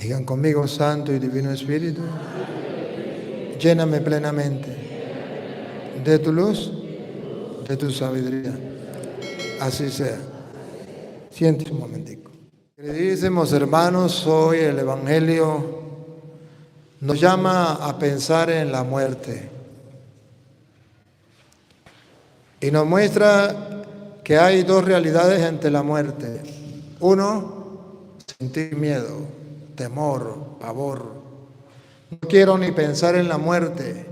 Digan conmigo, Santo y Divino Espíritu, lléname plenamente de tu luz, de tu sabiduría. Así sea. Siéntate un momentico. Queridísimos hermanos, hoy el Evangelio nos llama a pensar en la muerte y nos muestra que hay dos realidades ante la muerte. Uno, sentir miedo, temor, pavor. No quiero ni pensar en la muerte.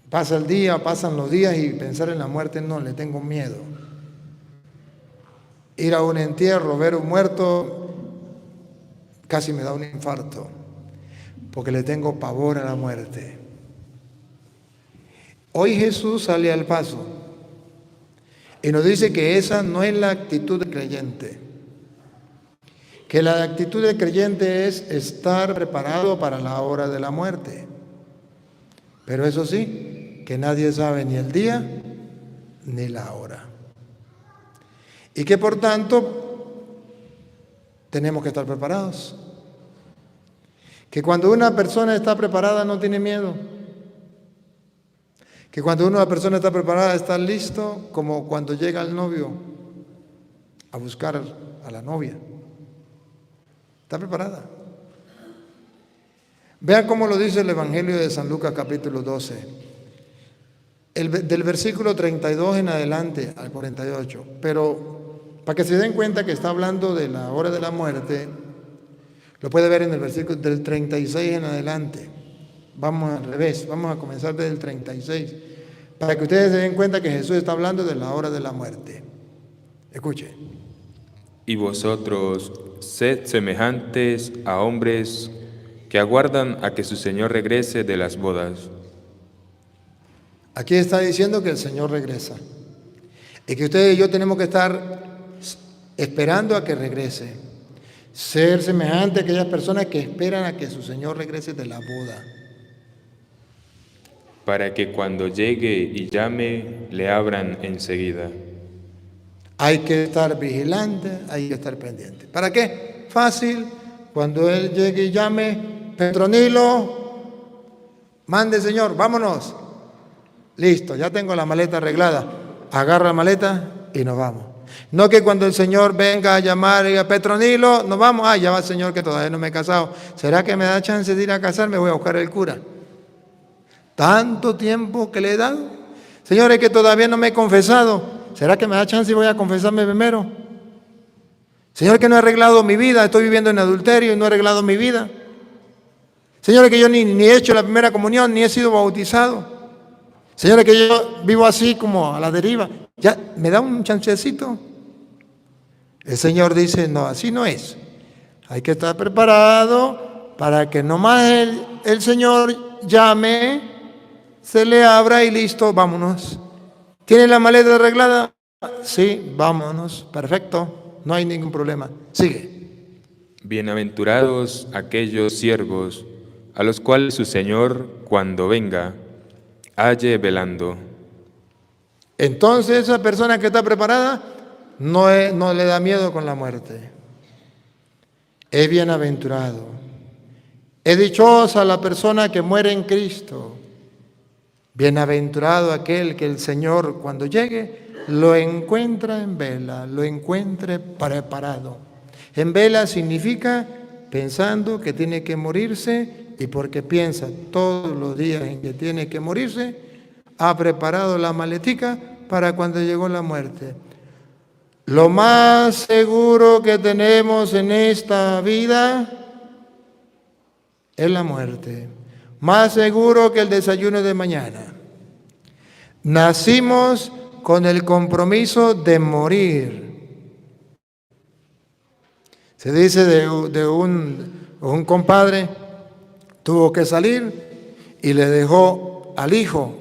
Pasa el día, pasan los días y pensar en la muerte no, le tengo miedo. Ir a un entierro, ver un muerto, casi me da un infarto, porque le tengo pavor a la muerte. Hoy Jesús sale al paso y nos dice que esa no es la actitud del creyente, que la actitud del creyente es estar preparado para la hora de la muerte. Pero eso sí, que nadie sabe ni el día ni la hora. Y que por tanto tenemos que estar preparados. Que cuando una persona está preparada no tiene miedo. Que cuando una persona está preparada está listo, como cuando llega el novio a buscar a la novia. Está preparada. Vean cómo lo dice el Evangelio de San Lucas capítulo 12. Del versículo 32 en adelante al 48. Pero para que se den cuenta que está hablando de la hora de la muerte, lo puede ver en el versículo del 36 en adelante. Vamos al revés, vamos a comenzar desde el 36, para que ustedes se den cuenta que Jesús está hablando de la hora de la muerte. Escuche. Y vosotros sed semejantes a hombres que aguardan a que su Señor regrese de las bodas. Aquí está diciendo que el Señor regresa. Y que ustedes y yo tenemos que estar esperando a que regrese. Ser semejante a aquellas personas que esperan a que su Señor regrese de la boda. Para que cuando llegue y llame, le abran enseguida. Hay que estar vigilante, hay que estar pendiente. ¿Para qué? Fácil. Cuando Él llegue y llame, Petronilo, mande Señor, vámonos. Listo, ya tengo la maleta arreglada. Agarra la maleta y nos vamos. No que cuando el Señor venga a llamar y diga, Petronilo, nos vamos. Ya va el Señor que todavía no me he casado. ¿Será que me da chance de ir a casarme? Voy a buscar el cura. Tanto tiempo que le he dado. Señores, que todavía no me he confesado. ¿Será que me da chance y voy a confesarme primero? Señor, que no he arreglado mi vida, estoy viviendo en adulterio y no he arreglado mi vida. Señores, que yo ni he hecho la primera comunión, ni he sido bautizado. Señores, que yo vivo así como a la deriva. Ya, ¿me da un chancecito? El Señor dice, no, así no es. Hay que estar preparado para que nomás el Señor llame, se le abra y listo, vámonos. ¿Tiene la maleta arreglada? Sí, vámonos. Perfecto, no hay ningún problema. Sigue. Bienaventurados aquellos siervos a los cuales su Señor, cuando venga, halle velando. Entonces esa persona que está preparada no le da miedo con la muerte. Es bienaventurado. Es dichosa la persona que muere en Cristo. Bienaventurado aquel que el Señor cuando llegue lo encuentra en vela, lo encuentre preparado. En vela significa pensando que tiene que morirse y porque piensa todos los días en que tiene que morirse, ha preparado la maletica para cuando llegó la muerte. Lo más seguro que tenemos en esta vida es la muerte. Más seguro que el desayuno de mañana. Nacimos con el compromiso de morir. Se dice de un compadre, tuvo que salir y le dejó al hijo,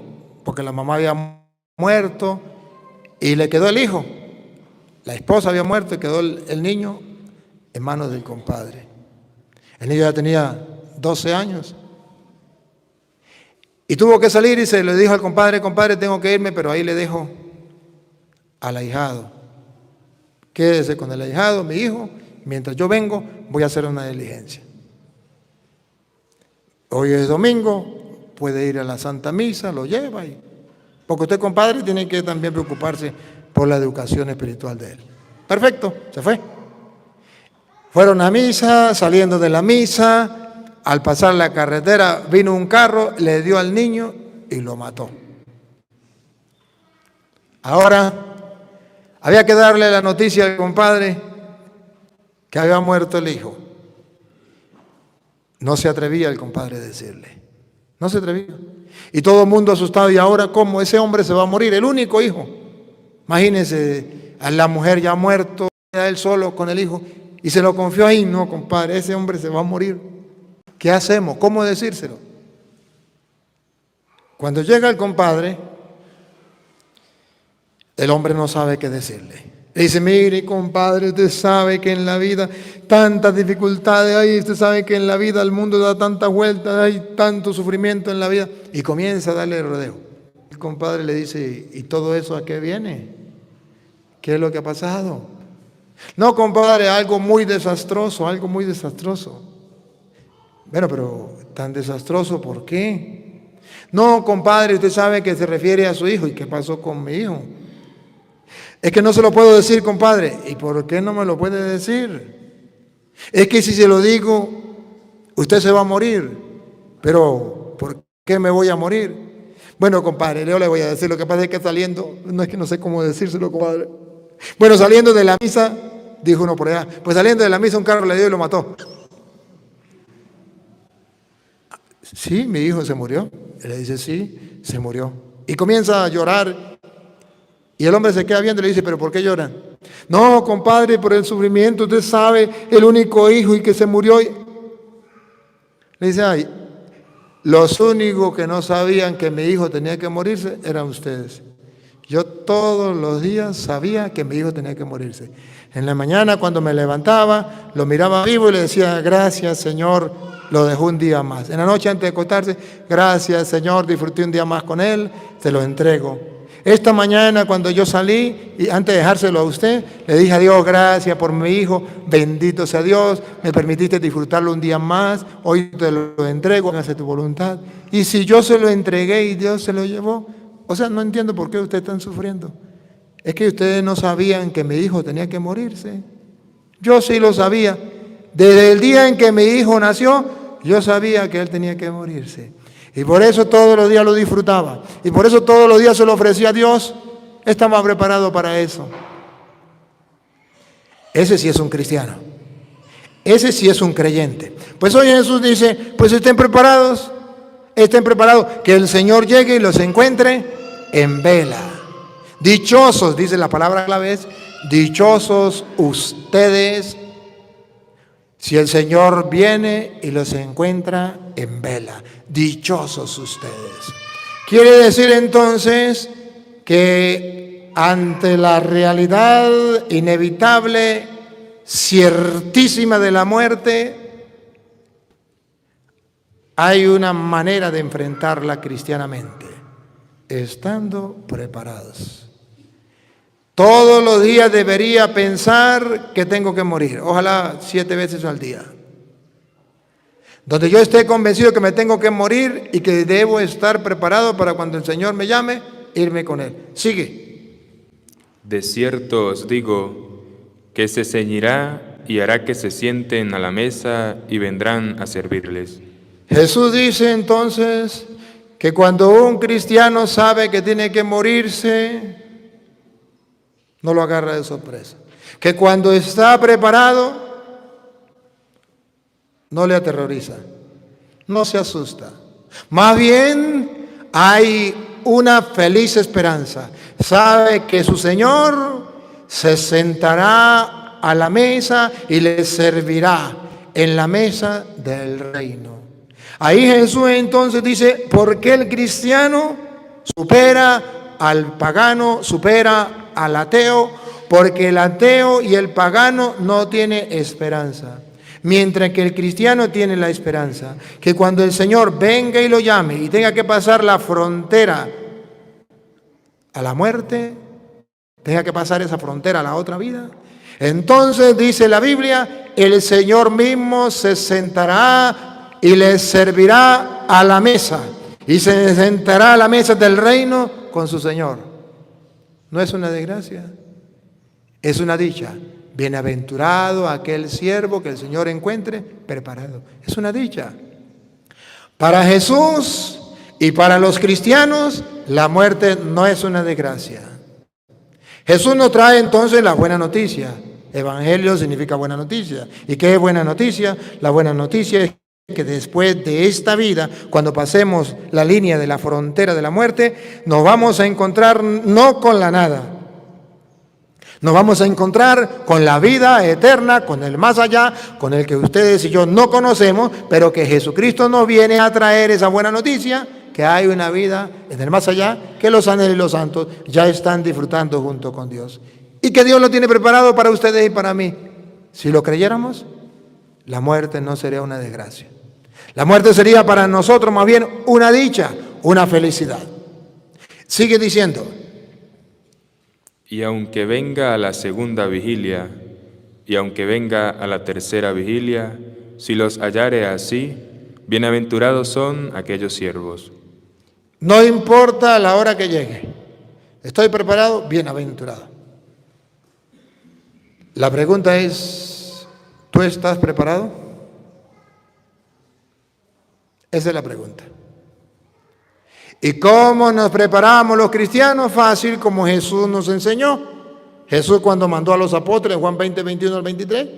porque la mamá había muerto y le quedó el hijo. La esposa había muerto y quedó el niño en manos del compadre. El niño ya tenía 12 años. Y tuvo que salir y se le dijo al compadre, compadre, tengo que irme, pero ahí le dejo al ahijado. Quédese con el ahijado, mi hijo, mientras yo vengo, voy a hacer una diligencia. Hoy es domingo, puede ir a la Santa Misa, lo lleva, porque usted, compadre, tiene que también preocuparse por la educación espiritual de él. Perfecto, se fue. Fueron a misa, saliendo de la misa, al pasar la carretera vino un carro, le dio al niño y lo mató. Ahora, había que darle la noticia al compadre que había muerto el hijo. No se atrevía el compadre a decirle. No se atrevía. Y todo el mundo asustado. ¿Y ahora cómo? Ese hombre se va a morir, el único hijo. Imagínense, a la mujer ya muerto, a él solo con el hijo. Y se lo confió ahí. No, compadre, ese hombre se va a morir. ¿Qué hacemos? ¿Cómo decírselo? Cuando llega el compadre, el hombre no sabe qué decirle. Le dice, mire, compadre, usted sabe que en la vida tantas dificultades hay, usted sabe que en la vida el mundo da tantas vueltas, hay tanto sufrimiento en la vida. Y comienza a darle rodeo. El compadre le dice, ¿y todo eso a qué viene? ¿Qué es lo que ha pasado? No, compadre, algo muy desastroso, algo muy desastroso. Bueno, pero tan desastroso, ¿por qué? No, compadre, usted sabe que se refiere a su hijo. ¿Y qué pasó con mi hijo? Es que no se lo puedo decir, compadre. ¿Y por qué no me lo puede decir? Es que si se lo digo, usted se va a morir. Pero, ¿por qué me voy a morir? Bueno, compadre, yo le voy a decir, lo que pasa es que saliendo, no es que no sé cómo decírselo, compadre. Bueno, saliendo de la misa, dijo uno por allá, pues saliendo de la misa un carro le dio y lo mató. Sí, mi hijo se murió. Él le dice, sí, se murió. Y comienza a llorar. Y el hombre se queda viendo y le dice, ¿pero por qué lloran? No, compadre, por el sufrimiento, usted sabe, el único hijo y que se murió. Le dice, ay, los únicos que no sabían que mi hijo tenía que morirse eran ustedes. Yo todos los días sabía que mi hijo tenía que morirse. En la mañana cuando me levantaba, lo miraba vivo y le decía, gracias Señor, lo dejó un día más. En la noche antes de acostarse, gracias Señor, disfruté un día más con él, te lo entrego. Esta mañana cuando yo salí, y antes de dejárselo a usted, le dije a Dios, gracias por mi hijo, bendito sea Dios, me permitiste disfrutarlo un día más, hoy te lo entrego, hágase tu voluntad. Y si yo se lo entregué y Dios se lo llevó, o sea, no entiendo por qué ustedes están sufriendo. Es que ustedes no sabían que mi hijo tenía que morirse. Yo sí lo sabía. Desde el día en que mi hijo nació, yo sabía que él tenía que morirse. Y por eso todos los días lo disfrutaba. Y por eso todos los días se lo ofrecía a Dios. Estaba preparado para eso. Ese sí es un cristiano. Ese sí es un creyente. Pues hoy Jesús dice, pues estén preparados. Estén preparados. Que el Señor llegue y los encuentre en vela. Dichosos, dice la palabra clave es, dichosos ustedes si el Señor viene y los encuentra en vela. Dichosos ustedes. Quiere decir entonces que ante la realidad inevitable, ciertísima de la muerte, hay una manera de enfrentarla cristianamente, estando preparados. Todos los días debería pensar que tengo que morir, ojalá 7 veces al día. Donde yo esté convencido que me tengo que morir y que debo estar preparado para cuando el Señor me llame, irme con Él. Sigue. De cierto os digo que se ceñirá y hará que se sienten a la mesa y vendrán a servirles. Jesús dice entonces que cuando un cristiano sabe que tiene que morirse, no lo agarra de sorpresa. Que cuando está preparado, no le aterroriza, no se asusta. Más bien hay una feliz esperanza. Sabe que su Señor se sentará a la mesa y le servirá en la mesa del reino. Ahí Jesús entonces dice, ¿por qué el cristiano supera al pagano, supera al ateo? Porque el ateo y el pagano no tienen esperanza. Mientras que el cristiano tiene la esperanza, que cuando el Señor venga y lo llame y tenga que pasar la frontera a la muerte, tenga que pasar esa frontera a la otra vida, Entonces dice la Biblia, el Señor mismo se sentará y les servirá a la mesa. Y se sentará a la mesa del reino con su Señor. ¿No es una desgracia? Es una dicha. Bienaventurado aquel siervo que el Señor encuentre preparado. Es una dicha. Para Jesús y para los cristianos, la muerte no es una desgracia. Jesús nos trae entonces la buena noticia. Evangelio significa buena noticia. ¿Y qué es buena noticia? La buena noticia es que después de esta vida, cuando pasemos la línea de la frontera de la muerte, nos vamos a encontrar no con la nada. Nos vamos a encontrar con la vida eterna, con el más allá, con el que ustedes y yo no conocemos, pero que Jesucristo nos viene a traer esa buena noticia, que hay una vida en el más allá, que los ángeles y los santos ya están disfrutando junto con Dios. Y que Dios lo tiene preparado para ustedes y para mí. Si lo creyéramos, la muerte no sería una desgracia. La muerte sería para nosotros más bien una dicha, una felicidad. Sigue diciendo. Y aunque venga a la segunda vigilia, y aunque venga a la tercera vigilia, si los hallare así, bienaventurados son aquellos siervos. No importa la hora que llegue. ¿Estoy preparado? Bienaventurado. La pregunta es, ¿tú estás preparado? Esa es la pregunta. ¿Y cómo nos preparamos los cristianos? Fácil, como Jesús nos enseñó. Jesús, cuando mandó a los apóstoles, Juan 20, 21 al 23,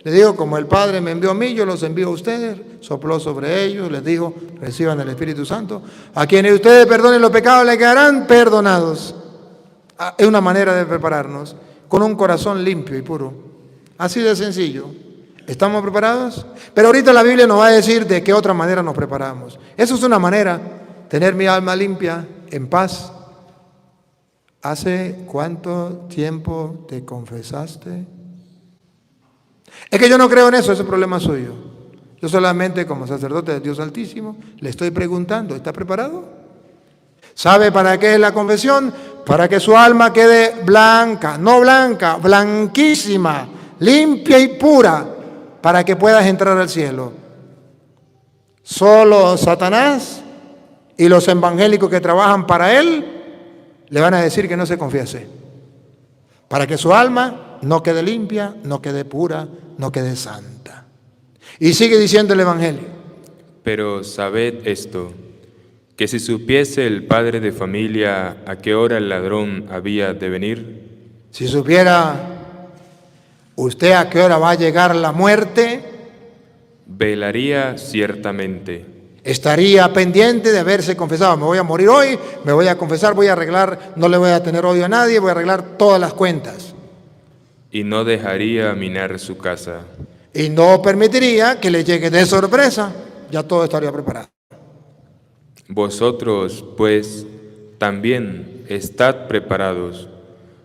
le dijo, como el Padre me envió a mí, yo los envío a ustedes. Sopló sobre ellos, les dijo, reciban el Espíritu Santo. A quienes ustedes perdonen los pecados, les quedarán perdonados. Es una manera de prepararnos, con un corazón limpio y puro. Así de sencillo. ¿Estamos preparados? Pero ahorita la Biblia nos va a decir de qué otra manera nos preparamos. Eso es una manera, tener mi alma limpia, en paz. ¿Hace cuánto tiempo te confesaste? Es que yo no creo en eso, ese es problema suyo. Yo solamente como sacerdote de Dios Altísimo le estoy preguntando, ¿está preparado? ¿Sabe para qué es la confesión? Para que su alma quede blanca, no blanca, blanquísima, limpia y pura, para que puedas entrar al cielo. Solo Satanás y los evangélicos que trabajan para él le van a decir que no se confiese, para que su alma no quede limpia, no quede pura, no quede santa. Y sigue diciendo el Evangelio. Pero sabed esto, que si supiese el padre de familia a qué hora el ladrón había de venir, si supiera usted a qué hora va a llegar la muerte, velaría ciertamente. Estaría pendiente de haberse confesado. Me voy a morir hoy, me voy a confesar, voy a arreglar, no le voy a tener odio a nadie, voy a arreglar todas las cuentas. Y no dejaría minar su casa. Y no permitiría que le llegue de sorpresa, ya todo estaría preparado. Vosotros, pues, también estad preparados,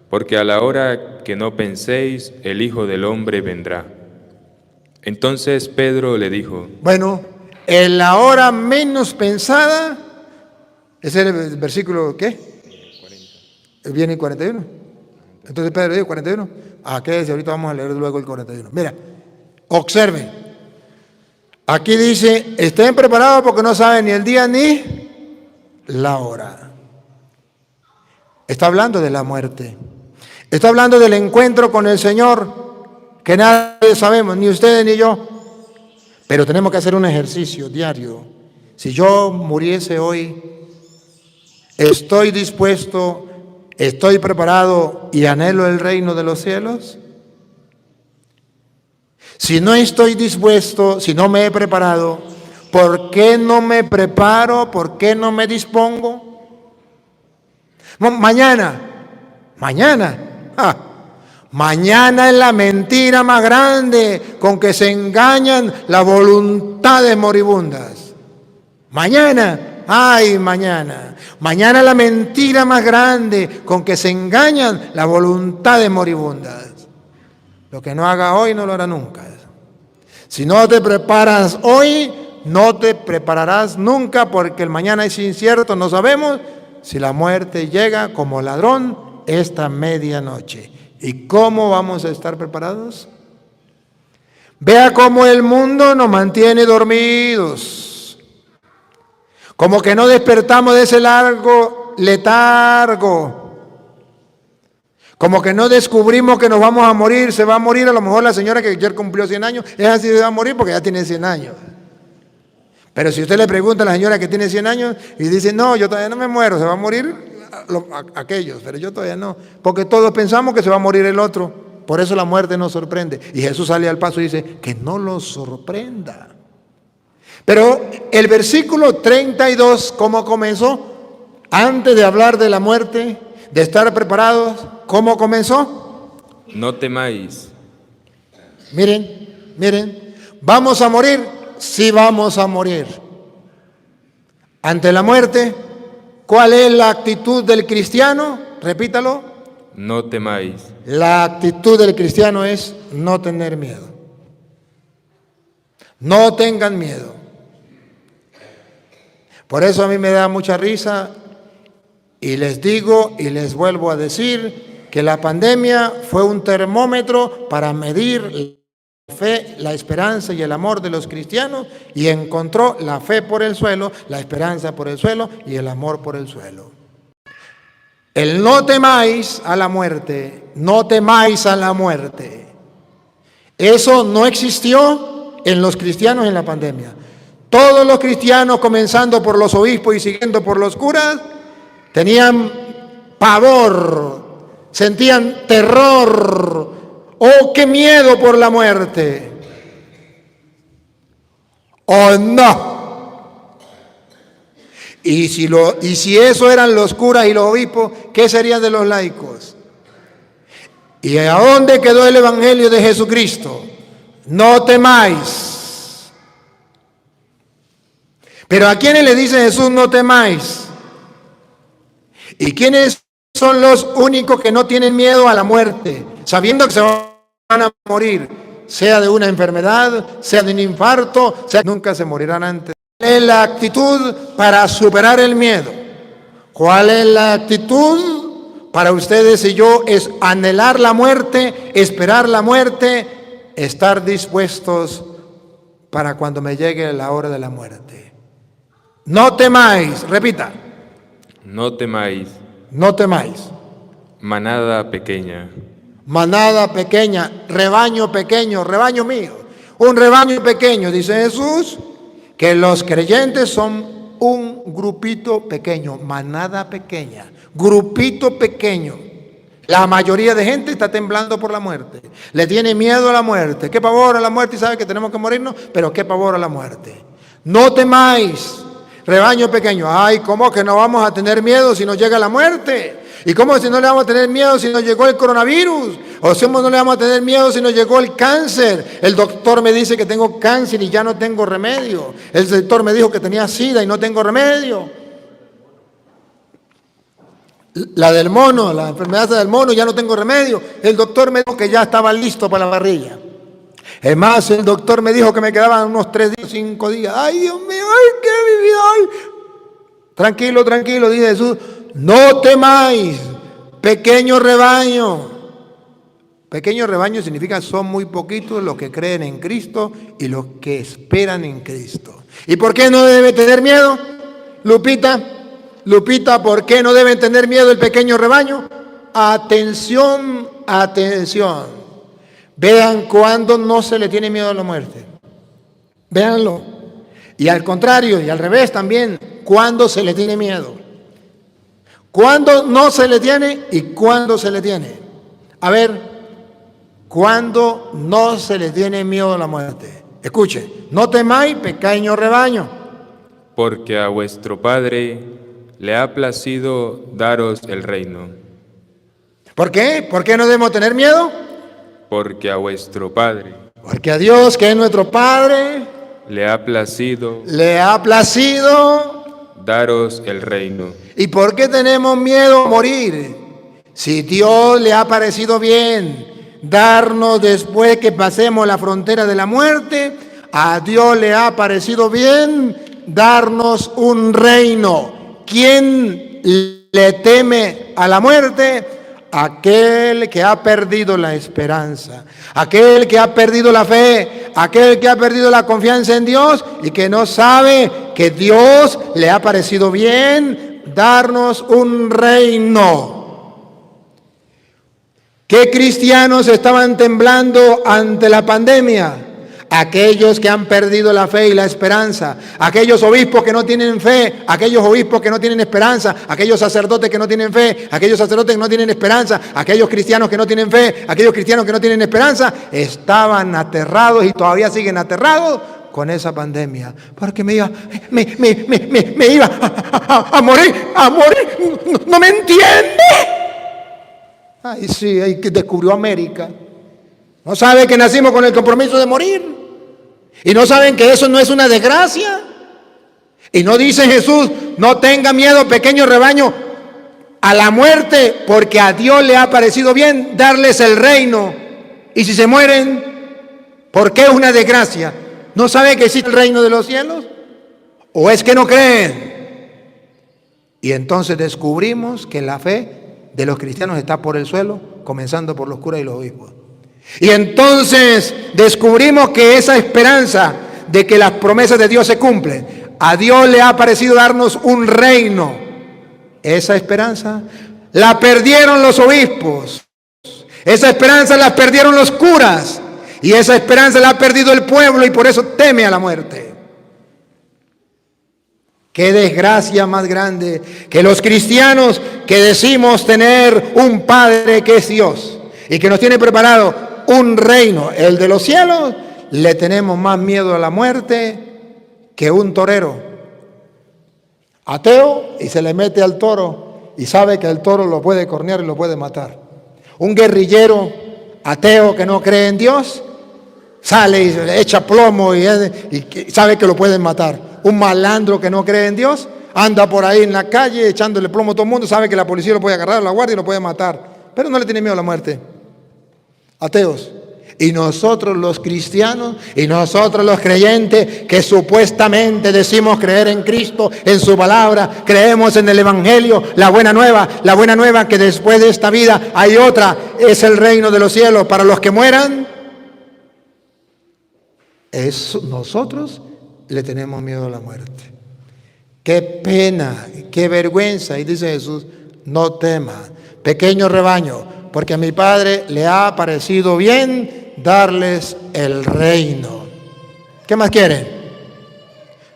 porque a la hora que no penséis, el Hijo del Hombre vendrá. Entonces Pedro le dijo, bueno, en la hora menos pensada, ese es el versículo, ¿qué? 40. Viene el 41. Entonces Pedro dijo, 41. Quédese, ahorita vamos a leer luego el 41. Mira, observen. Aquí dice, estén preparados porque no saben ni el día ni la hora. Está hablando de la muerte. Está hablando del encuentro con el Señor, que nadie sabemos, ni ustedes ni yo. Pero tenemos que hacer un ejercicio diario. Si yo muriese hoy, ¿estoy dispuesto, estoy preparado y anhelo el reino de los cielos? Si no estoy dispuesto, si no me he preparado, ¿por qué no me preparo? ¿Por qué no me dispongo? Mañana. Mañana es la mentira más grande con que se engañan las voluntades moribundas. Mañana. Mañana es la mentira más grande con que se engañan las voluntades moribundas. Lo que no haga hoy no lo hará nunca. Si no te preparas hoy, no te prepararás nunca, porque el mañana es incierto. No sabemos si la muerte llega como ladrón esta medianoche. ¿Y cómo vamos a estar preparados? Vea cómo el mundo nos mantiene dormidos. Como que no despertamos de ese largo letargo. Como que no descubrimos que nos vamos a morir. Se va a morir a lo mejor la señora que ayer cumplió 100 años. Es así, se va a morir porque ya tiene 100 años. Pero si usted le pregunta a la señora que tiene 100 años y dice, no, yo todavía no me muero, se va a morir aquellos, pero yo todavía no. Porque todos pensamos que se va a morir el otro. Por eso la muerte nos sorprende. Y Jesús sale al paso y dice, que no los sorprenda. Pero el versículo 32, ¿cómo comenzó? Antes de hablar de la muerte, de estar preparados, ¿cómo comenzó? No temáis. Miren, ¿vamos a morir? Sí, vamos a morir. Ante la muerte, ¿cuál es la actitud del cristiano? Repítalo. No temáis. La actitud del cristiano es no tener miedo. No tengan miedo. Por eso a mí me da mucha risa y les digo y les vuelvo a decir que la pandemia fue un termómetro para medir la fe, la esperanza y el amor de los cristianos, y encontró la fe por el suelo, la esperanza por el suelo y el amor por el suelo. El no temáis a la muerte, no temáis a la muerte. Eso no existió en los cristianos en la pandemia. Todos los cristianos, comenzando por los obispos y siguiendo por los curas, tenían pavor, sentían terror. ¡Oh, qué miedo por la muerte! ¡Oh, no! Y si eso eran los curas y los obispos, ¿qué serían de los laicos? ¿Y a dónde quedó el evangelio de Jesucristo? No temáis. Pero ¿a quiénes le dice Jesús no temáis? ¿Y quiénes son los únicos que no tienen miedo a la muerte, sabiendo que se van a morir, sea de una enfermedad, sea de un infarto, nunca se morirán antes? ¿Cuál es la actitud para superar el miedo? ¿Cuál es la actitud para ustedes y yo? Es anhelar la muerte, esperar la muerte, estar dispuestos para cuando me llegue la hora de la muerte. No temáis, repita. No temáis. No temáis. Manada pequeña. Manada pequeña, rebaño pequeño, rebaño mío. Un rebaño pequeño, dice Jesús, que los creyentes son un grupito pequeño, manada pequeña, grupito pequeño. La mayoría de gente está temblando por la muerte, le tiene miedo a la muerte. Qué pavor a la muerte, y sabe que tenemos que morirnos, pero qué pavor a la muerte. No temáis, rebaño pequeño. Ay, ¿cómo que no vamos a tener miedo si nos llega la muerte? ¿Y cómo si no le vamos a tener miedo si nos llegó el coronavirus? ¿O si no le vamos a tener miedo si nos llegó el cáncer? El doctor me dice que tengo cáncer y ya no tengo remedio. El doctor me dijo que tenía SIDA y no tengo remedio. La del mono, la enfermedad del mono, ya no tengo remedio. El doctor me dijo que ya estaba listo para la barriga. Es más, el doctor me dijo que me quedaban unos 3 días, 5 días. ¡Ay, Dios mío! ¡Ay, qué mi vida! ¡Ay! Tranquilo, tranquilo, dice Jesús. No temáis, pequeño rebaño. Pequeño rebaño significa son muy poquitos los que creen en Cristo y los que esperan en Cristo. ¿Y por qué no debe tener miedo? Lupita, ¿por qué no deben tener miedo el pequeño rebaño? Atención, atención. Vean cuándo no se le tiene miedo a la muerte. Véanlo. Y al contrario, y al revés también, cuándo se le tiene miedo. ¿Cuándo no se le tiene y cuándo se le tiene? A ver, ¿cuándo no se le tiene miedo a la muerte? Escuche, no temáis, pequeño rebaño. Porque a vuestro Padre le ha placido daros el reino. ¿Por qué? ¿Por qué no debemos tener miedo? Porque a vuestro Padre. Porque a Dios, que es nuestro Padre, le ha placido daros el reino. ¿Y por qué tenemos miedo a morir? Si Dios le ha parecido bien darnos después que pasemos la frontera de la muerte, a Dios le ha parecido bien darnos un reino. ¿Quién le teme a la muerte? aquel que ha perdido la esperanza, aquel que ha perdido la fe, aquel que ha perdido la confianza en Dios y que no sabe que Dios le ha parecido bien darnos un reino. ¿Qué cristianos estaban temblando ante la pandemia? Aquellos que han perdido la fe y la esperanza, aquellos obispos que no tienen fe, aquellos obispos que no tienen esperanza, aquellos sacerdotes que no tienen fe, aquellos sacerdotes que no tienen esperanza, aquellos cristianos que no tienen fe, aquellos cristianos que no tienen esperanza, estaban aterrados y todavía siguen aterrados con esa pandemia, porque me iba a morir, no me entiende. Ay, sí, ahí que descubrió América. No sabe que nacimos con el compromiso de morir. Y no saben que eso no es una desgracia. Y no dice Jesús, no tenga miedo, pequeño rebaño, a la muerte, porque a Dios le ha parecido bien darles el reino. Y si se mueren, ¿por qué es una desgracia? ¿No sabe que existe el reino de los cielos? ¿O es que no creen? Y entonces descubrimos que la fe de los cristianos está por el suelo, comenzando por los curas y los obispos. Y entonces descubrimos que esa esperanza de que las promesas de Dios se cumplen, a Dios le ha parecido darnos un reino. Esa esperanza la perdieron los obispos, esa esperanza la perdieron los curas y esa esperanza la ha perdido el pueblo y por eso teme a la muerte. Qué desgracia más grande que los cristianos que decimos tener un Padre que es Dios y que nos tiene preparado un reino, el de los cielos, le tenemos más miedo a la muerte que un torero ateo y se le mete al toro y sabe que el toro lo puede cornear y lo puede matar. Un guerrillero ateo que no cree en Dios sale y se echa plomo y sabe que lo pueden matar. Un malandro que no cree en Dios anda por ahí en la calle echándole plomo a todo el mundo, sabe que la policía lo puede agarrar, la guardia y lo puede matar, pero no le tiene miedo a la muerte. Ateos. Y nosotros los cristianos y nosotros los creyentes que supuestamente decimos creer en Cristo, en su palabra, creemos en el Evangelio, la buena nueva que después de esta vida hay otra, es el reino de los cielos para los que mueran. Nosotros le tenemos miedo a la muerte. Qué pena, qué vergüenza. Y dice Jesús, no tema, pequeño rebaño, porque a mi Padre le ha parecido bien darles el reino. ¿Qué más quieren?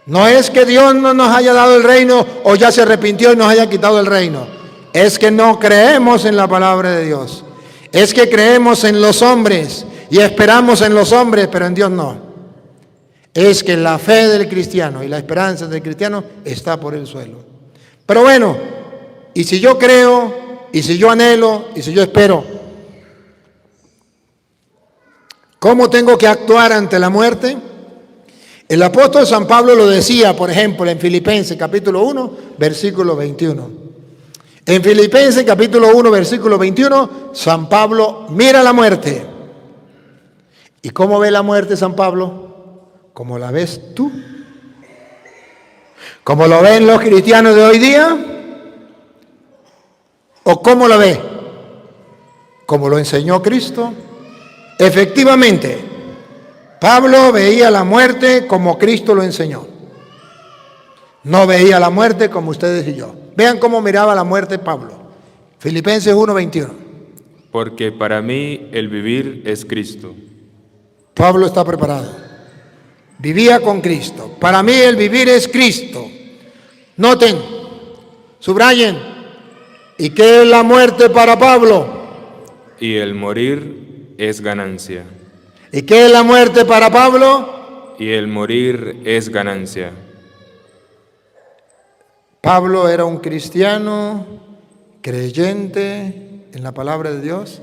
No es que Dios no nos haya dado el reino o ya se arrepintió y nos haya quitado el reino. Es que no creemos en la palabra de Dios. Es que creemos en los hombres y esperamos en los hombres, pero en Dios no. Es que la fe del cristiano y la esperanza del cristiano está por el suelo. Pero bueno, y si yo creo, y si yo anhelo, y si yo espero, ¿cómo tengo que actuar ante la muerte? El apóstol San Pablo lo decía, por ejemplo, en Filipenses capítulo 1, versículo 21. En Filipenses capítulo 1, versículo 21, San Pablo mira la muerte. ¿Y cómo ve la muerte San Pablo? ¿Cómo la ves tú? ¿Cómo lo ven los cristianos de hoy día? ¿O cómo la ve? ¿Cómo lo enseñó Cristo? Efectivamente, Pablo veía la muerte como Cristo lo enseñó. No veía la muerte como ustedes y yo. Vean cómo miraba la muerte Pablo. Filipenses 1:21. Porque para mí el vivir es Cristo. Pablo está preparado. Vivía con Cristo. Para mí el vivir es Cristo. Noten, subrayen. ¿Y qué es la muerte para Pablo? Y el morir es ganancia. ¿Y qué es la muerte para Pablo? Y el morir es ganancia. Pablo era un cristiano creyente en la palabra de Dios,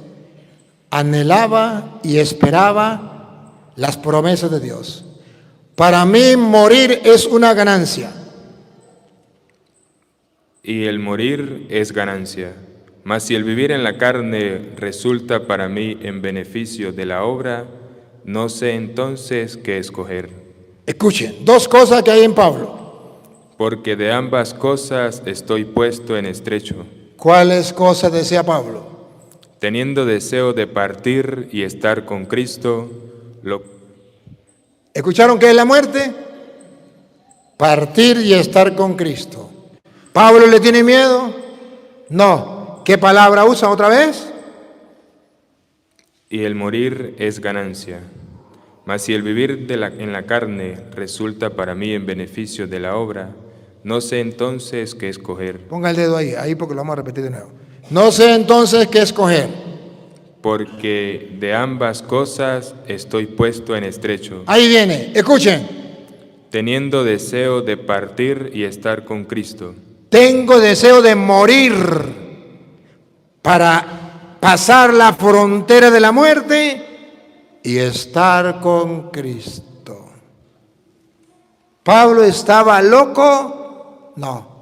anhelaba y esperaba las promesas de Dios. Para mí morir es una ganancia. Y el morir es ganancia. Mas si el vivir en la carne resulta para mí en beneficio de la obra, no sé entonces qué escoger. Escuchen, dos cosas que hay en Pablo. Porque de ambas cosas estoy puesto en estrecho. ¿Cuáles cosas desea Pablo? teniendo deseo de partir y estar con Cristo, ¿Escucharon qué es la muerte? Partir y estar con Cristo. ¿Pablo le tiene miedo? No. ¿Qué palabra usa otra vez? Y el morir es ganancia. Mas si el vivir en la carne resulta para mí en beneficio de la obra, no sé entonces qué escoger. Ponga el dedo ahí porque lo vamos a repetir de nuevo. No sé entonces qué escoger. Porque de ambas cosas estoy puesto en estrecho. Ahí viene, escuchen. Teniendo deseo de partir y estar con Cristo. Tengo deseo de morir para pasar la frontera de la muerte y estar con Cristo. ¿Pablo estaba loco? No.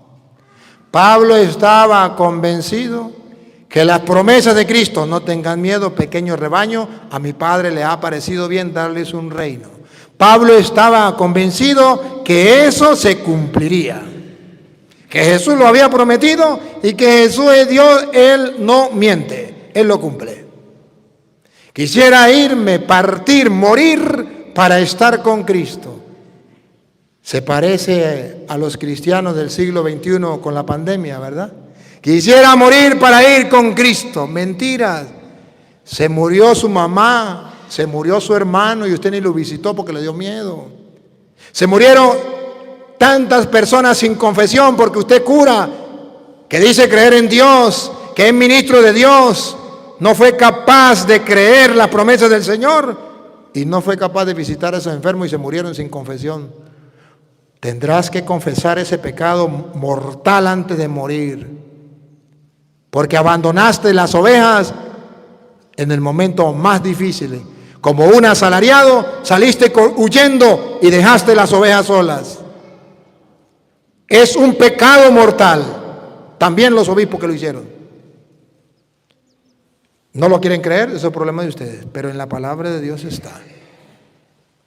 Pablo estaba convencido que las promesas de Cristo, no tengan miedo, pequeño rebaño, a mi Padre le ha parecido bien darles un reino. Pablo estaba convencido que eso se cumpliría, que Jesús lo había prometido y que Jesús es Dios, Él no miente, Él lo cumple. Quisiera irme, partir, morir para estar con Cristo. Se parece a los cristianos del siglo XXI con la pandemia, ¿verdad? Quisiera morir para ir con Cristo. Mentiras. Se murió su mamá, se murió su hermano y usted ni lo visitó porque le dio miedo. Se murieron tantas personas sin confesión porque usted cura, que dice creer en Dios, que es ministro de Dios, no fue capaz de creer las promesas del Señor y no fue capaz de visitar a esos enfermos y se murieron sin confesión. Tendrás que confesar ese pecado mortal antes de morir, porque abandonaste las ovejas en el momento más difícil. Como un asalariado saliste huyendo y dejaste las ovejas solas. Es un pecado mortal. También los obispos que lo hicieron. No lo quieren creer, ese es el problema de ustedes, pero en la palabra de Dios está.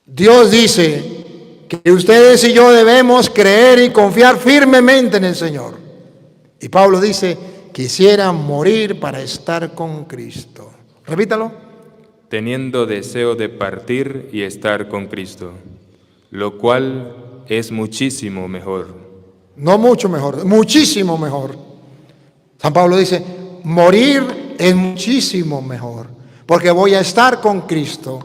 Dios dice que ustedes y yo debemos creer y confiar firmemente en el Señor. Y Pablo dice, quisiera morir para estar con Cristo. Repítalo. Teniendo deseo de partir y estar con Cristo, lo cual es muchísimo mejor. No mucho mejor, muchísimo mejor. San Pablo dice, morir es muchísimo mejor, porque voy a estar con Cristo.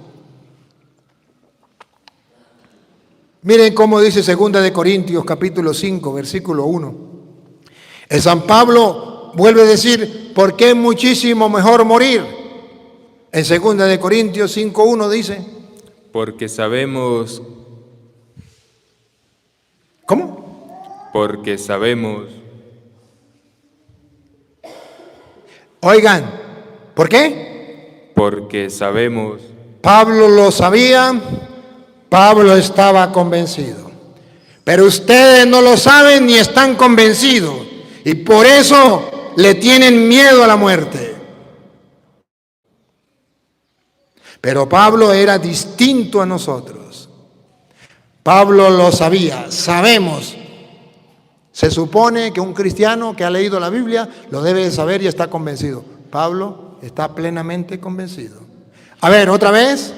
Miren cómo dice 2 de Corintios capítulo 5, versículo 1. El San Pablo vuelve a decir, ¿por qué es muchísimo mejor morir? En 2 de Corintios 5:1 dice, porque sabemos. ¿Cómo? Porque sabemos. Oigan, ¿por qué? Porque sabemos. Pablo lo sabía, Pablo estaba convencido. Pero ustedes no lo saben ni están convencidos. Y por eso le tienen miedo a la muerte. Pero Pablo era distinto a nosotros. Pablo lo sabía, sabemos. Se supone que un cristiano que ha leído la Biblia lo debe de saber y está convencido. Pablo está plenamente convencido. A ver, otra vez.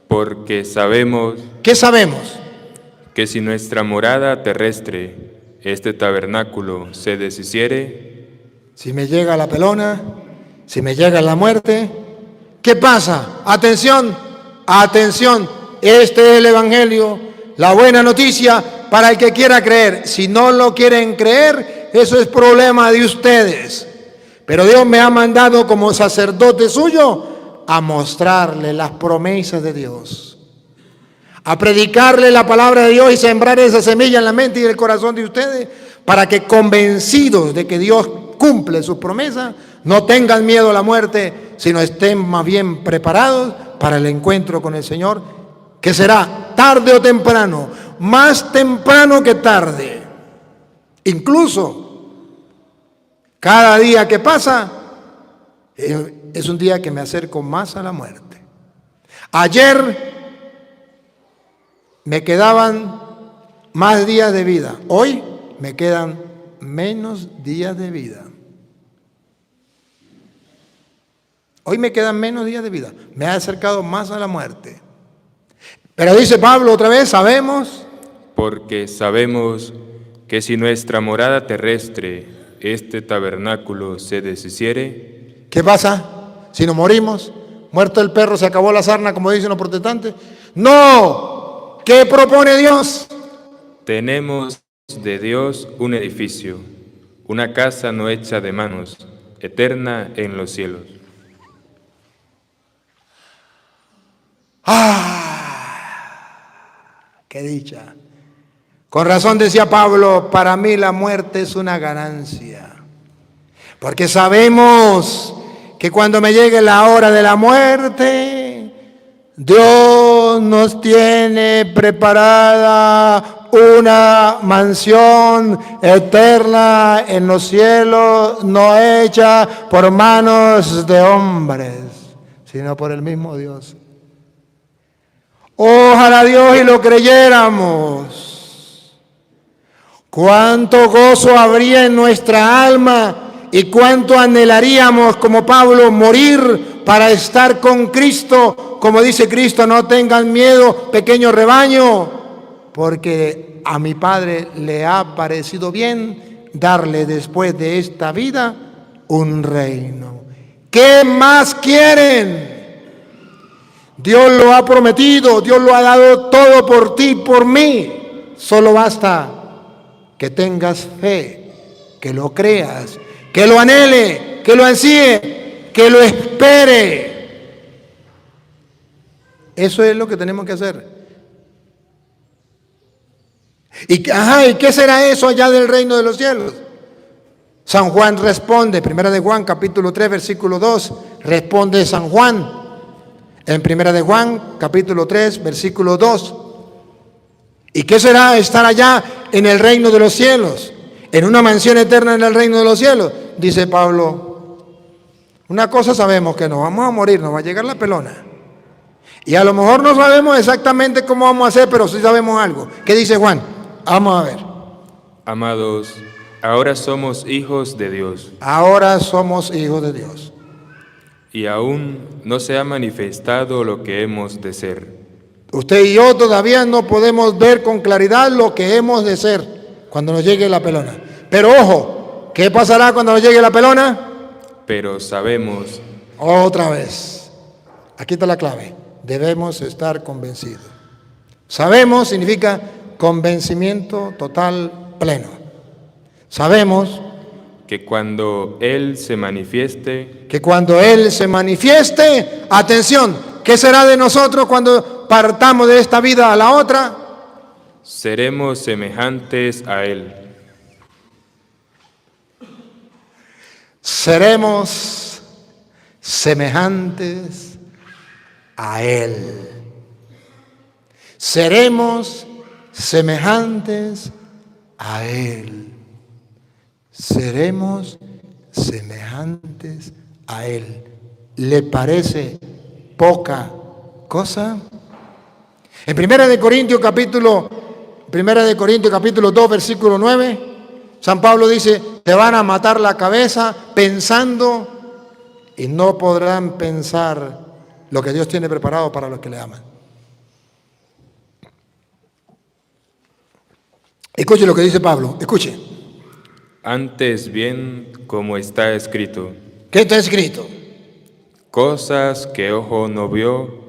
Porque sabemos. ¿Qué sabemos? Que si nuestra morada terrestre, este tabernáculo, se deshiciere. Si me llega la pelona, si me llega la muerte, ¿qué pasa? Atención, atención. Este es el Evangelio, la buena noticia para el que quiera creer. Si no lo quieren creer, eso es problema de ustedes. Pero Dios me ha mandado como sacerdote suyo a mostrarle las promesas de Dios, a predicarle la palabra de Dios y sembrar esa semilla en la mente y en el corazón de ustedes para que, convencidos de que Dios cumple sus promesas, no tengan miedo a la muerte, sino estén más bien preparados para el encuentro con el Señor, que será tarde o temprano, más temprano que tarde. Incluso cada día que pasa es un día que me acerco más a la muerte. Ayer me quedaban más días de vida, hoy me quedan menos días de vida. Hoy me quedan menos días de vida. Me ha acercado más a la muerte. Pero dice Pablo otra vez, sabemos. Porque sabemos que si nuestra morada terrestre, este tabernáculo, se deshiciere, ¿Qué pasa si nos morimos? Muerto el perro, se acabó la sarna, como dicen los protestantes. No. ¿Qué propone Dios? tenemos de Dios un edificio, una casa no hecha de manos, eterna en los cielos. ¡Qué dicha! Con razón decía Pablo, para mí la muerte es una ganancia. Porque sabemos que cuando me llegue la hora de la muerte, Dios nos tiene preparada una mansión eterna en los cielos, no hecha por manos de hombres, sino por el mismo Dios. Ojalá Dios y lo creyéramos. Cuánto gozo habría en nuestra alma y cuánto anhelaríamos, como Pablo, morir para estar con Cristo. Como dice Cristo, no tengan miedo, pequeño rebaño, porque a mi Padre le ha parecido bien darle después de esta vida un reino. ¿Qué más quieren? Dios lo ha prometido, Dios lo ha dado todo por ti, por mí. Solo basta que tengas fe, que lo creas, que lo anhele, que lo ansíe, que lo espere. Eso es lo que tenemos que hacer. ¿Y qué será eso allá del reino de los cielos? San Juan responde, Primera de Juan, capítulo 3, versículo 2, responde San Juan. En Primera de Juan, capítulo 3, versículo 2. ¿Y qué será estar allá en el reino de los cielos? En una mansión eterna en el reino de los cielos. Dice Pablo, una cosa sabemos, que nos vamos a morir, nos va a llegar la pelona. Y a lo mejor no sabemos exactamente cómo vamos a hacer, pero sí sabemos algo. ¿Qué dice Juan? Vamos a ver. Amados, ahora somos hijos de Dios. Ahora somos hijos de Dios. Y aún no se ha manifestado lo que hemos de ser. Usted y yo todavía no podemos ver con claridad lo que hemos de ser cuando nos llegue la pelona. Pero ojo, ¿qué pasará cuando nos llegue la pelona? Pero sabemos. Otra vez. Aquí está la clave. Debemos estar convencidos. Sabemos significa convencimiento total, pleno. Sabemos Que cuando Él se manifieste, atención, ¿qué será de nosotros cuando partamos de esta vida a la otra? seremos semejantes a Él. Seremos semejantes a Él. Seremos semejantes a Él. Seremos semejantes a Él. ¿Le parece poca cosa? En Primera de Corintios capítulo 2, versículo 9, San Pablo dice, te van a matar la cabeza pensando y no podrán pensar lo que Dios tiene preparado para los que le aman. Escuche lo que dice Pablo, escuche. Antes bien, como está escrito. ¿Qué está escrito? Cosas que ojo no vio.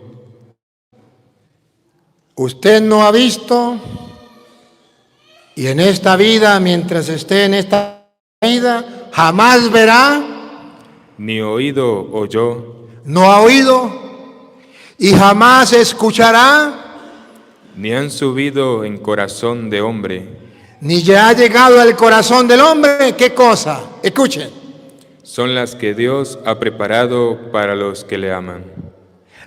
Usted no ha visto, y en esta vida, mientras esté en esta vida, jamás verá. Ni oído oyó. No ha oído, y jamás escuchará. Ni han subido en corazón de hombre. Ni ya ha llegado al corazón del hombre. ¿Qué cosa? Escuchen. Son las que Dios ha preparado para los que le aman.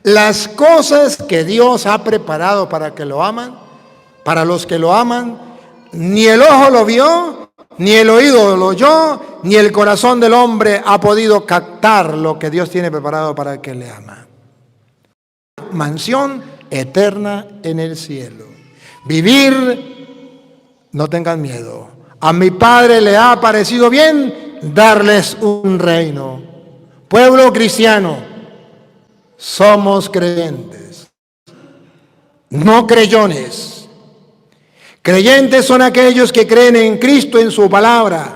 Las cosas que Dios ha preparado para que lo aman, para los que lo aman, ni el ojo lo vio, ni el oído lo oyó, ni el corazón del hombre ha podido captar lo que Dios tiene preparado para el que le ama. Mansión eterna en el cielo. Vivir, no tengan miedo. A mi Padre le ha parecido bien darles un reino. Pueblo cristiano, somos creyentes, no creyones. Creyentes son aquellos que creen en Cristo, en su palabra.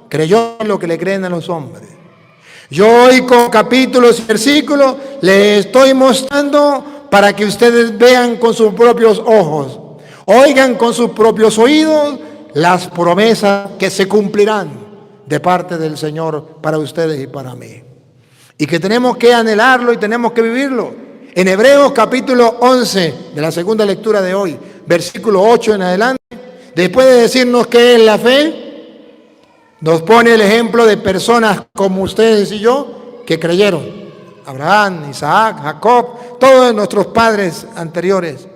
Creyones lo que le creen a los hombres. Yo hoy con capítulos y versículos les estoy mostrando para que ustedes vean con sus propios ojos, oigan con sus propios oídos las promesas que se cumplirán de parte del Señor para ustedes y para mí. Y que tenemos que anhelarlo y tenemos que vivirlo. En Hebreos capítulo 11, de la segunda lectura de hoy, versículo 8 en adelante, después de decirnos qué es la fe, nos pone el ejemplo de personas como ustedes y yo que creyeron. Abraham, Isaac, Jacob, todos nuestros padres anteriores.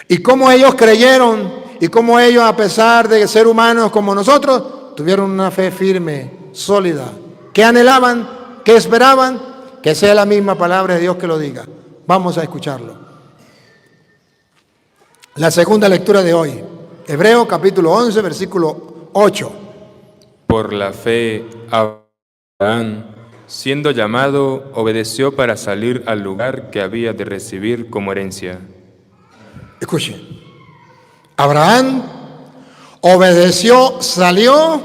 Y cómo ellos creyeron y cómo ellos, a pesar de ser humanos como nosotros, tuvieron una fe firme, sólida. ¿Qué anhelaban? ¿Qué esperaban? Que sea la misma palabra de Dios que lo diga. Vamos a escucharlo. La segunda lectura de hoy. Hebreos capítulo 11, versículo 8. Por la fe, Abraham, siendo llamado, obedeció para salir al lugar que había de recibir como herencia. Escuchen. Abraham obedeció, salió,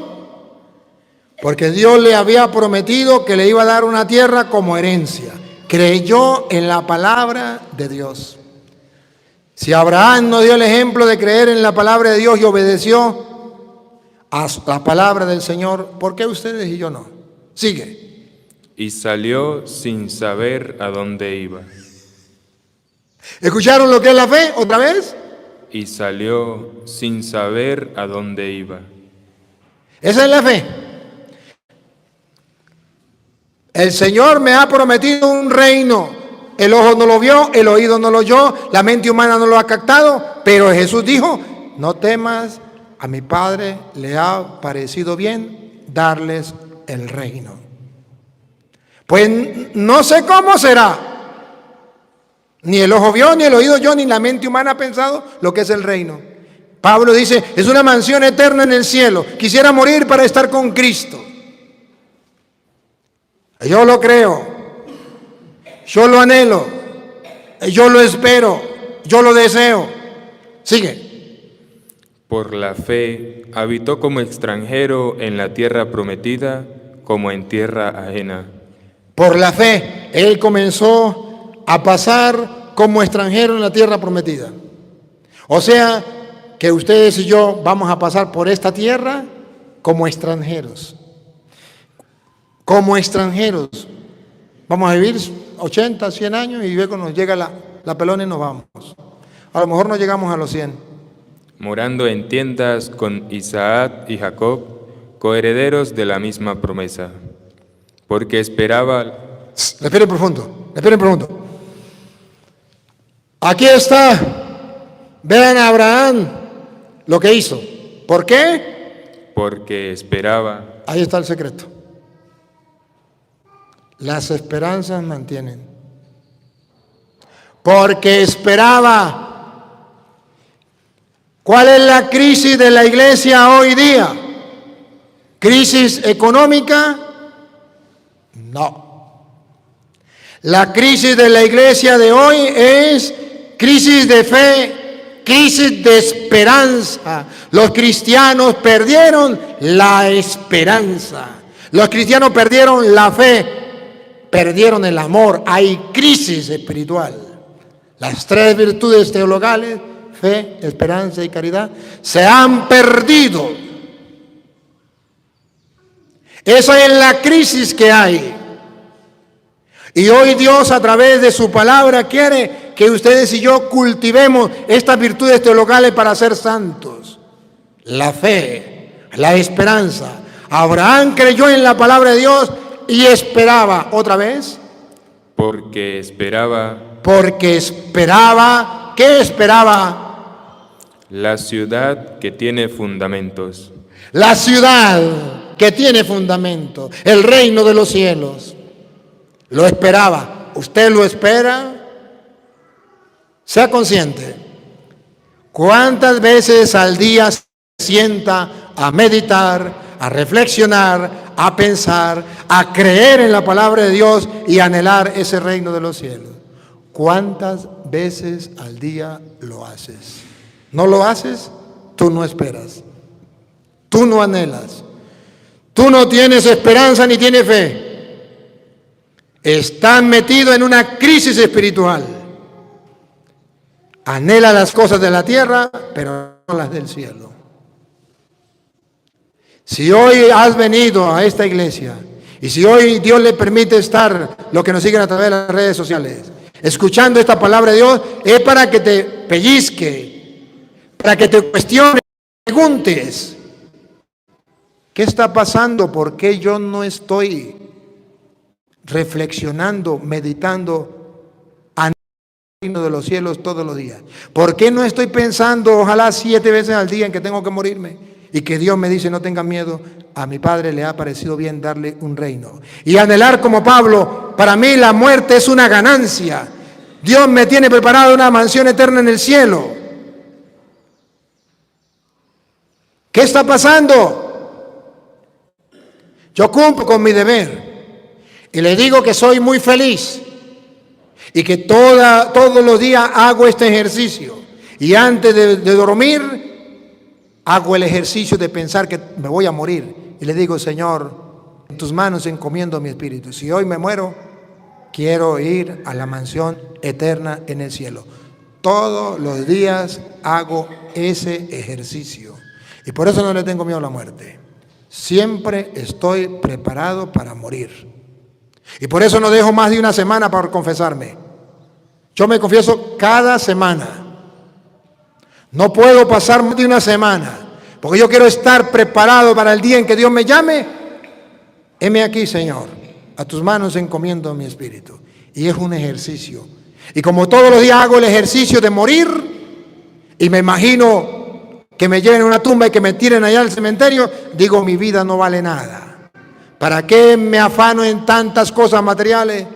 porque Dios le había prometido que le iba a dar una tierra como herencia. Creyó en la palabra de Dios. Si Abraham nos dio el ejemplo de creer en la palabra de Dios y obedeció a la palabra del Señor, ¿por qué ustedes y yo no? Sigue. Y salió sin saber a dónde iba. ¿Escucharon lo que es la fe otra vez? Y salió sin saber a dónde iba. Esa es la fe. El Señor me ha prometido un reino. El ojo no lo vio, el oído no lo oyó, la mente humana no lo ha captado, pero Jesús dijo, no temas, a mi Padre le ha parecido bien darles el reino. Pues no sé cómo será. Ni el ojo vio, ni el oído oyó, ni la mente humana ha pensado lo que es el reino. Pablo dice, es una mansión eterna en el cielo. Quisiera morir para estar con Cristo. Yo lo creo. Yo lo anhelo. Yo lo espero. Yo lo deseo. Sigue. Por la fe, habitó como extranjero en la tierra prometida, como en tierra ajena. Por la fe, él comenzó a pasar como extranjero en la tierra prometida. O sea, que ustedes y yo vamos a pasar por esta tierra como extranjeros. Como extranjeros. Vamos a vivir 80, 100 años y luego nos llega la pelona y nos vamos. A lo mejor no llegamos a los 100. Morando en tiendas con Isaac y Jacob, coherederos de la misma promesa, porque esperaba... Respiren profundo, respiren profundo. Aquí está, vean a Abraham lo que hizo. ¿Por qué? Porque esperaba. Ahí está el secreto. Las esperanzas mantienen. Porque esperaba. ¿Cuál es la crisis de la iglesia hoy día? ¿Crisis económica? No. La crisis de la iglesia de hoy es crisis de fe, crisis de esperanza. Los cristianos perdieron la esperanza. Los cristianos perdieron la fe, perdieron el amor. Hay crisis espiritual. Las tres virtudes teologales, fe, esperanza y caridad, se han perdido. Esa es la crisis que hay. Y hoy Dios a través de su palabra quiere que ustedes y yo cultivemos estas virtudes teologales para ser santos. La fe, la esperanza. Abraham creyó en la palabra de Dios y esperaba. ¿Otra vez? Porque esperaba. Porque esperaba. ¿Qué esperaba? La ciudad que tiene fundamentos. La ciudad que tiene fundamentos. El reino de los cielos. Lo esperaba. ¿Usted lo espera? Sea consciente. ¿Cuántas veces al día se sienta a meditar, a reflexionar, a pensar, a creer en la palabra de Dios y anhelar ese reino de los cielos. ¿Cuántas veces al día lo haces? ¿No lo haces? Tú no esperas. Tú no anhelas. Tú no tienes esperanza ni tienes fe. Estás metido en una crisis espiritual. Anhela las cosas de la tierra, pero no las del cielo. Si hoy has venido a esta iglesia y si hoy Dios le permite estar, los que nos siguen a través de las redes sociales, escuchando esta palabra de Dios, es para que te pellizque, para que te cuestiones, preguntes, ¿qué está pasando? ¿Por qué yo no estoy reflexionando, meditando en el reino de los cielos todos los días? ¿Por qué no estoy pensando, ojalá 7 veces al día, en que tengo que morirme? Y que Dios me dice, no tengan miedo, a mi Padre le ha parecido bien darle un reino. Y anhelar como Pablo, para mí la muerte es una ganancia. Dios me tiene preparado una mansión eterna en el cielo. ¿Qué está pasando? Yo cumplo con mi deber y le digo que soy muy feliz y que todos los días hago este ejercicio. Y antes de dormir, hago el ejercicio de pensar que me voy a morir. Y le digo, Señor, en tus manos encomiendo mi espíritu. Si hoy me muero, quiero ir a la mansión eterna en el cielo. Todos los días hago ese ejercicio. Y por eso no le tengo miedo a la muerte. Siempre estoy preparado para morir. Y por eso no dejo más de una semana para confesarme. Yo me confieso cada semana. No puedo pasar más de una semana, porque yo quiero estar preparado para el día en que Dios me llame. Heme aquí, Señor, a tus manos encomiendo mi espíritu. Y es un ejercicio. Y como todos los días hago el ejercicio de morir, y me imagino que me lleven a una tumba y que me tiren allá al cementerio, digo, mi vida no vale nada. ¿Para qué me afano en tantas cosas materiales?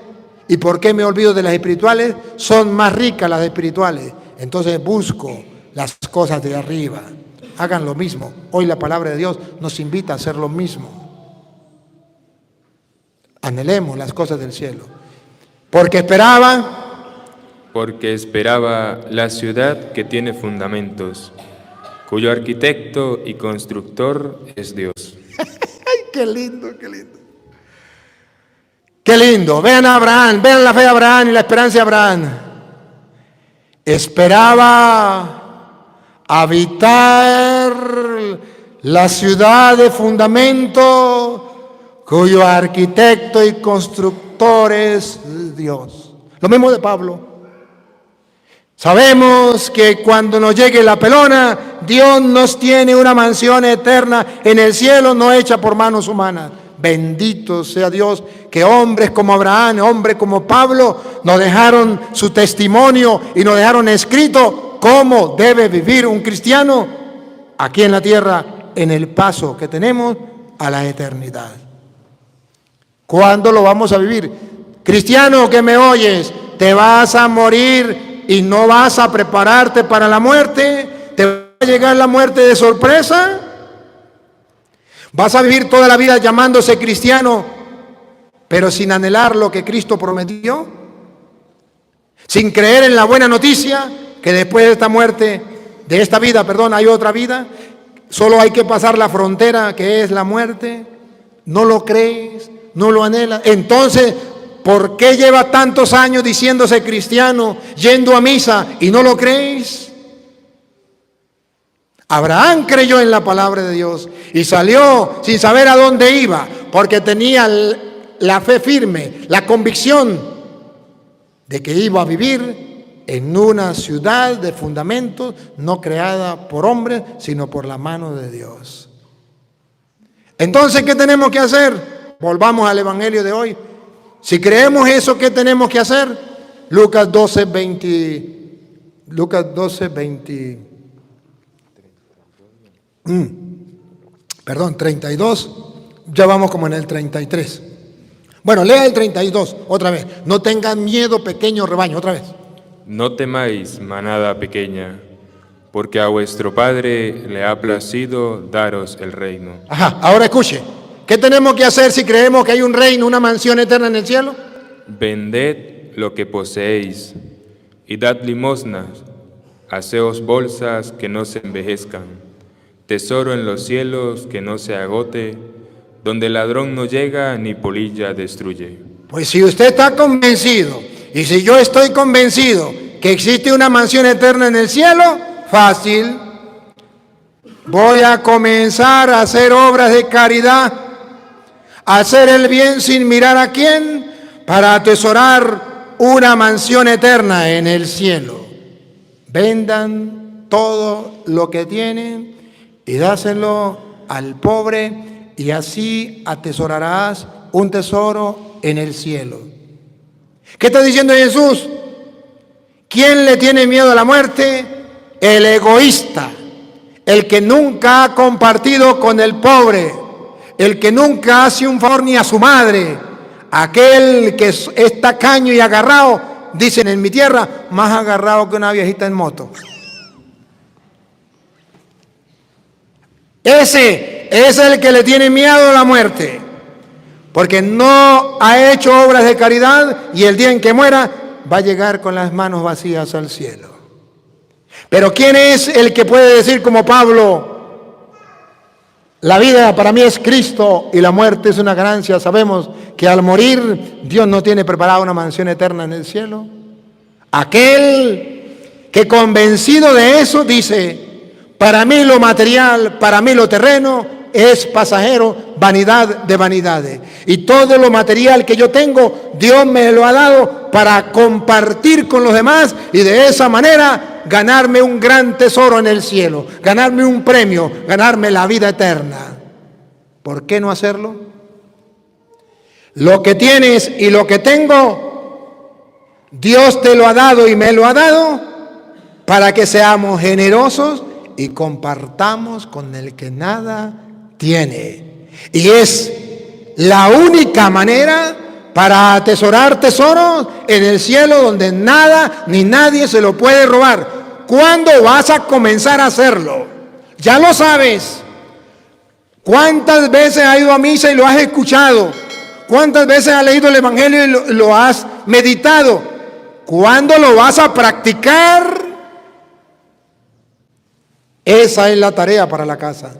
¿Y por qué me olvido de las espirituales? Son más ricas las espirituales. Entonces busco las cosas de arriba. Hagan lo mismo. Hoy la palabra de Dios nos invita a hacer lo mismo. Anhelemos las cosas del cielo. Porque esperaba la ciudad que tiene fundamentos, cuyo arquitecto y constructor es Dios. ¡Ay, qué lindo, qué lindo! ¡Qué lindo! Vean a Abraham, vean la fe de Abraham y la esperanza de Abraham. Esperaba habitar la ciudad de fundamento, cuyo arquitecto y constructor es Dios. Lo mismo de Pablo. Sabemos que cuando nos llegue la pelona, Dios nos tiene una mansión eterna en el cielo, no hecha por manos humanas. Bendito sea Dios, que hombres como Abraham, hombres como Pablo, nos dejaron su testimonio y nos dejaron escrito cómo debe vivir un cristiano aquí en la tierra, en el paso que tenemos a la eternidad. ¿Cuándo lo vamos a vivir? Cristiano que me oyes, ¿te vas a morir y no vas a prepararte para la muerte? ¿Te va a llegar la muerte de sorpresa? ¿Vas a vivir toda la vida llamándose cristiano, pero sin anhelar lo que Cristo prometió? ¿Sin creer en la buena noticia que después de esta muerte, de esta vida, perdón, hay otra vida? Solo hay que pasar la frontera que es la muerte. ¿No lo crees? ¿No lo anhelas? Entonces, ¿por qué lleva tantos años diciéndose cristiano, yendo a misa y no lo crees? Abraham creyó en la palabra de Dios y salió sin saber a dónde iba, porque tenía la fe firme, la convicción de que iba a vivir en una ciudad de fundamentos no creada por hombres, sino por la mano de Dios. Entonces, ¿qué tenemos que hacer? Volvamos al Evangelio de hoy. Si creemos eso, ¿qué tenemos que hacer? Lucas 12, 32, ya vamos como en el 33. Bueno, lea el 32 otra vez. No tengan miedo, pequeño rebaño, otra vez. No temáis, manada pequeña, porque a vuestro Padre le ha placido daros el reino. Ajá, ahora escuche. ¿Qué tenemos que hacer si creemos que hay un reino, una mansión eterna en el cielo? Vended lo que poseéis y dad limosnas. Haceos bolsas que no se envejezcan, tesoro en los cielos que no se agote, donde el ladrón no llega ni polilla destruye. Pues si usted está convencido, y si yo estoy convencido que existe una mansión eterna en el cielo, fácil. Voy a comenzar a hacer obras de caridad, a hacer el bien sin mirar a quién, para atesorar una mansión eterna en el cielo. Vendan todo lo que tienen y dáselo al pobre, y así atesorarás un tesoro en el cielo. ¿Qué está diciendo Jesús? ¿Quién le tiene miedo a la muerte? El egoísta, el que nunca ha compartido con el pobre, el que nunca hace un favor ni a su madre, aquel que es tacaño y agarrado, dicen en mi tierra, más agarrado que una viejita en moto. Ese es el que le tiene miedo a la muerte, porque no ha hecho obras de caridad, y el día en que muera va a llegar con las manos vacías al cielo. Pero ¿quién es el que puede decir como Pablo: la vida para mí es Cristo y la muerte es una ganancia? Sabemos que al morir Dios no tiene preparada una mansión eterna en el cielo. Aquel que, convencido de eso, dice: para mí lo material, para mí lo terreno es pasajero, vanidad de vanidades. Y todo lo material que yo tengo, Dios me lo ha dado para compartir con los demás, y de esa manera ganarme un gran tesoro en el cielo, ganarme un premio, ganarme la vida eterna. ¿Por qué no hacerlo? Lo que tienes y lo que tengo, Dios te lo ha dado y me lo ha dado para que seamos generosos y compartamos con el que nada tiene. Y es la única manera para atesorar tesoros en el cielo, donde nada ni nadie se lo puede robar. ¿Cuándo vas a comenzar a hacerlo? Ya lo sabes. ¿Cuántas veces has ido a misa y lo has escuchado? ¿Cuántas veces has leído el Evangelio y lo has meditado? ¿Cuándo lo vas a practicar? Esa es la tarea para la casa.